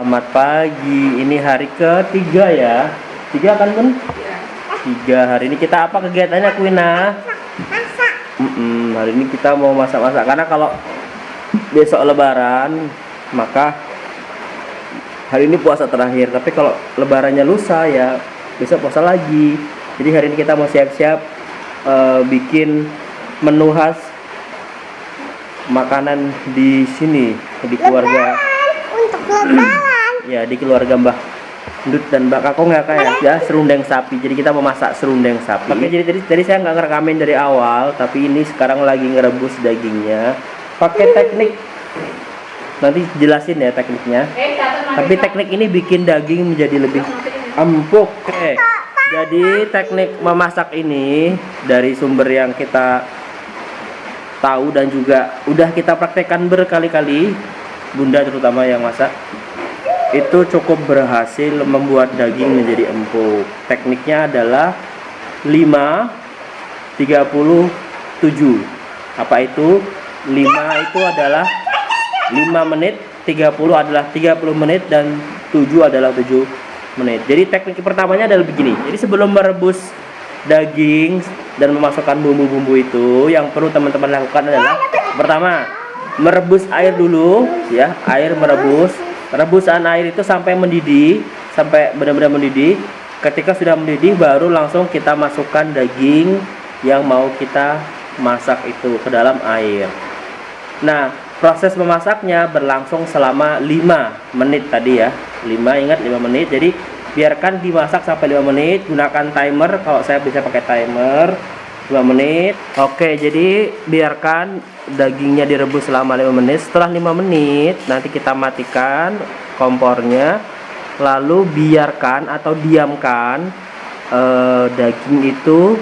Selamat pagi. Ini hari ketiga ya. Tiga kan Bun? Tiga. Hari ini kita apa kegiatannya Kuina? Masak. Hari ini kita mau masak-masak karena kalau besok Lebaran maka hari ini puasa terakhir. Tapi kalau Lebarannya lusa ya besok puasa lagi. Jadi hari ini kita mau siap-siap bikin menu khas makanan di sini di keluarga. Untuk lebaran. Ya di keluarga Mbah Ndut dan Mbak Kakong ya kayak ya serundeng sapi. Jadi kita mau masak serundeng sapi. Oke, jadi tadi saya nggak ngerekamin dari awal, tapi ini sekarang lagi ngerebus dagingnya pakai teknik, nanti jelasin ya tekniknya. Tapi teknik ini bikin daging menjadi lebih empuk. Oke. Jadi teknik memasak ini dari sumber yang kita tahu dan juga udah kita praktekkan berkali-kali, Bunda terutama yang masak, itu cukup berhasil membuat daging menjadi empuk. Tekniknya adalah 5-30-7. Apa itu? 5 itu adalah 5 menit, 30 adalah 30 menit, dan 7 adalah 7 menit. Jadi teknik pertamanya adalah begini. Jadi sebelum merebus daging dan memasukkan bumbu-bumbu itu, yang perlu teman-teman lakukan adalah pertama, merebus air dulu ya. Air merebus. Rebusan air itu sampai mendidih, sampai benar-benar mendidih. Ketika sudah mendidih baru langsung kita masukkan daging yang mau kita masak itu ke dalam air. Nah, proses memasaknya berlangsung selama 5 menit tadi ya. 5, ingat 5 menit. Jadi biarkan dimasak sampai 5 menit, gunakan timer. Kalau saya bisa pakai timer 5 menit. Oke, jadi biarkan dagingnya direbus selama 5 menit. Setelah 5 menit nanti kita matikan kompornya, lalu biarkan atau diamkan daging itu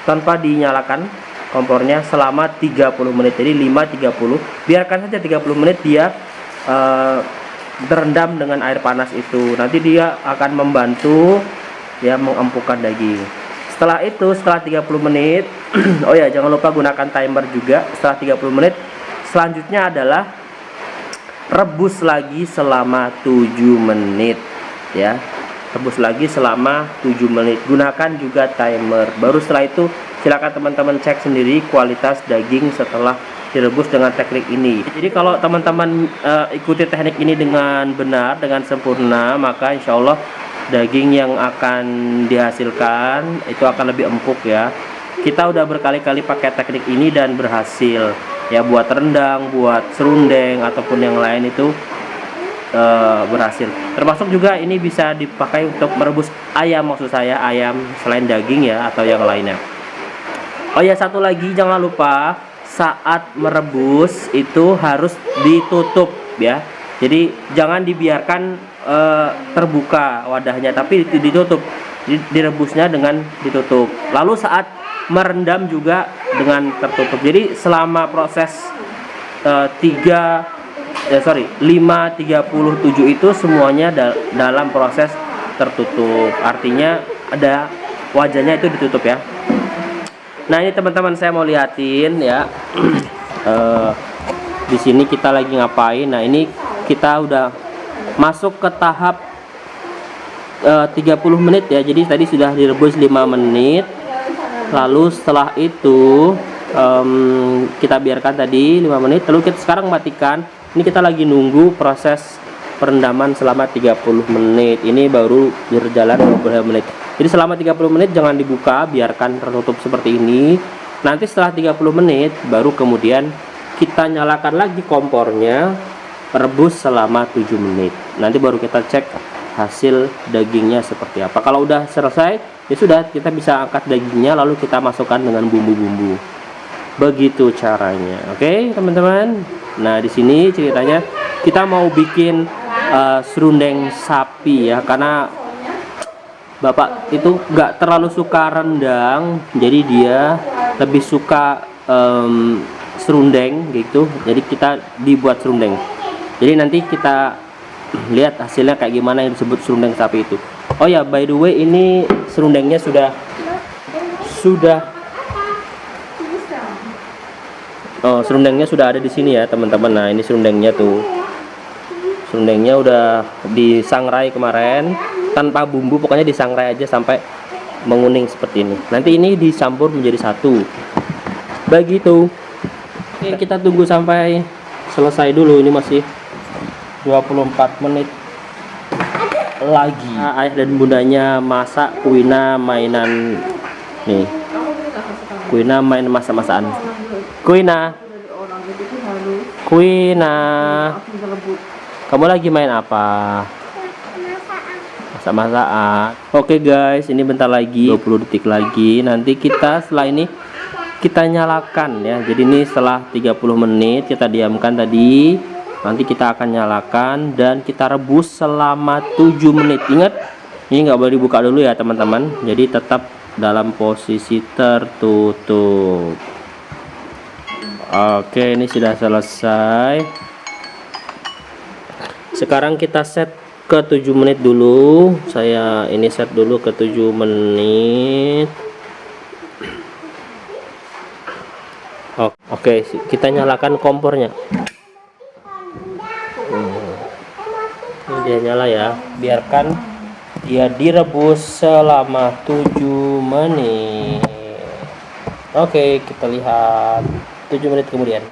tanpa dinyalakan kompornya selama 30 menit. Jadi 5-30, biarkan saja 30 menit dia terendam dengan air panas itu. Nanti dia akan membantu ya mengempukkan daging. Setelah itu, setelah 30 menit oh ya jangan lupa gunakan timer juga. Setelah 30 menit selanjutnya adalah rebus lagi selama 7 menit ya. Rebus lagi selama 7 menit, gunakan juga timer. Baru setelah itu silakan teman-teman cek sendiri kualitas daging setelah direbus dengan teknik ini. Jadi kalau teman-teman ikuti teknik ini dengan benar, dengan sempurna, maka insya Allah daging yang akan dihasilkan itu akan lebih empuk ya. Kita udah berkali-kali pakai teknik ini dan berhasil ya, buat rendang, buat serundeng ataupun yang lain itu berhasil. Termasuk juga ini bisa dipakai untuk merebus ayam, maksud saya ayam selain daging ya, atau yang lainnya. Oh ya, satu lagi jangan lupa saat merebus itu harus ditutup ya. Jadi jangan dibiarkan terbuka wadahnya, tapi ditutup. Direbusnya dengan ditutup. Lalu saat merendam juga dengan tertutup. Jadi selama proses 5-30-7 itu semuanya dalam proses tertutup. Artinya ada wajahnya itu ditutup ya. Nah, ini teman-teman saya mau liatin ya. Di sini kita lagi ngapain? Nah, ini kita udah masuk ke tahap 30 menit ya. Jadi tadi sudah direbus 5 menit. Lalu setelah itu kita biarkan tadi 5 menit. Lalu kita sekarang matikan. Ini kita lagi nunggu proses perendaman selama 30 menit. Ini baru berjalan 20 menit. Jadi selama 30 menit jangan dibuka, biarkan tertutup seperti ini. Nanti setelah 30 menit baru kemudian kita nyalakan lagi kompornya, rebus selama 7 menit. Nanti baru kita cek hasil dagingnya seperti apa. Kalau udah selesai ya sudah, kita bisa angkat dagingnya lalu kita masukkan dengan bumbu-bumbu. Begitu caranya. Oke, teman-teman. Nah, di sini ceritanya kita mau bikin serundeng sapi ya, karena Bapak itu nggak terlalu suka rendang, jadi dia lebih suka serundeng gitu. Jadi kita dibuat serundeng. Jadi nanti kita lihat hasilnya kayak gimana yang disebut serundeng sapi itu. Oh ya, by the way, ini serundengnya sudah serundengnya sudah ada di sini ya teman-teman. Nah, ini serundengnya tuh Serundengnya udah disangrai kemarin tanpa bumbu, pokoknya disangrai aja sampai menguning seperti ini. Nanti ini dicampur menjadi satu. Begitu. Oke, kita tunggu sampai selesai dulu. Ini masih 24 menit lagi. Ayah dan bundanya masak Kuina mainan nih. Kuina main masak-masakan. Kuina. Kuina. Kamu lagi main apa? Masak-masakan. Oke guys, ini bentar lagi 20 detik lagi. Nanti kita setelah ini kita nyalakan ya. Jadi ini setelah 30 menit kita diamkan tadi. Nanti kita akan nyalakan dan kita rebus selama 7 menit. Ingat, ini nggak boleh dibuka dulu ya teman-teman. Jadi tetap dalam posisi tertutup. Oke, ini sudah selesai. Sekarang kita set ke 7 menit dulu. Saya ini set dulu ke 7 menit. Oke, kita nyalakan kompornya. Ini dia nyala ya. Biarkan dia direbus selama 7 menit. Oke, kita lihat 7 menit kemudian.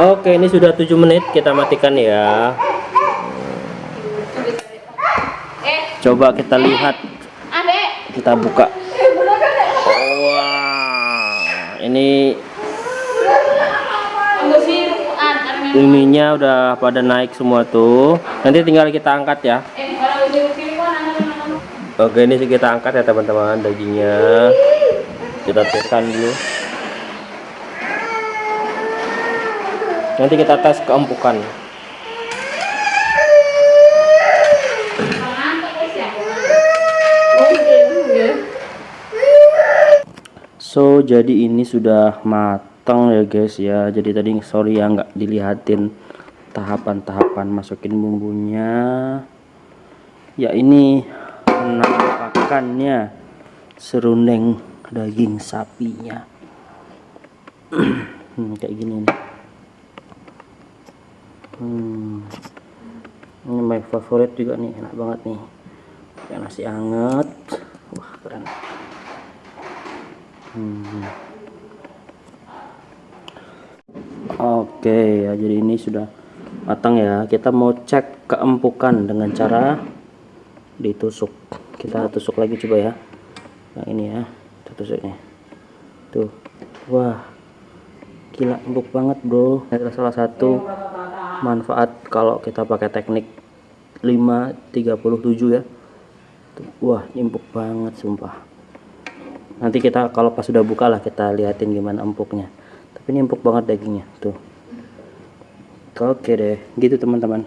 Oke, ini sudah 7 menit, kita matikan ya. Coba kita lihat. Kita buka. Wah, ini ininya udah pada naik semua tuh. Nanti tinggal kita angkat ya. Oke, ini kita angkat ya teman-teman, dagingnya. Kita tekan dulu. Nanti kita tes keempukan. So, jadi ini sudah matang ya guys ya. Jadi tadi sorry ya nggak dilihatin tahapan-tahapan masukin bumbunya. Ya, ini penampakannya serundeng daging sapinya. Kayak gini nih. Ini my favorite juga nih, enak banget nih. Kayak nasi anget. Wah, keren. Oke ya, jadi ini sudah matang ya. Kita mau cek keempukan dengan cara ditusuk. Kita tusuk lagi coba ya. Yang ini ya, kita tusuknya. Tuh, wah, gila empuk banget bro. Ini adalah salah satu manfaat kalau kita pakai teknik 5-37 ya. Tuh, wah, empuk banget sumpah. Nanti kita kalau pas sudah buka lah kita liatin gimana empuknya. Tapi ini empuk banget dagingnya tuh. Oke deh, gitu teman-teman.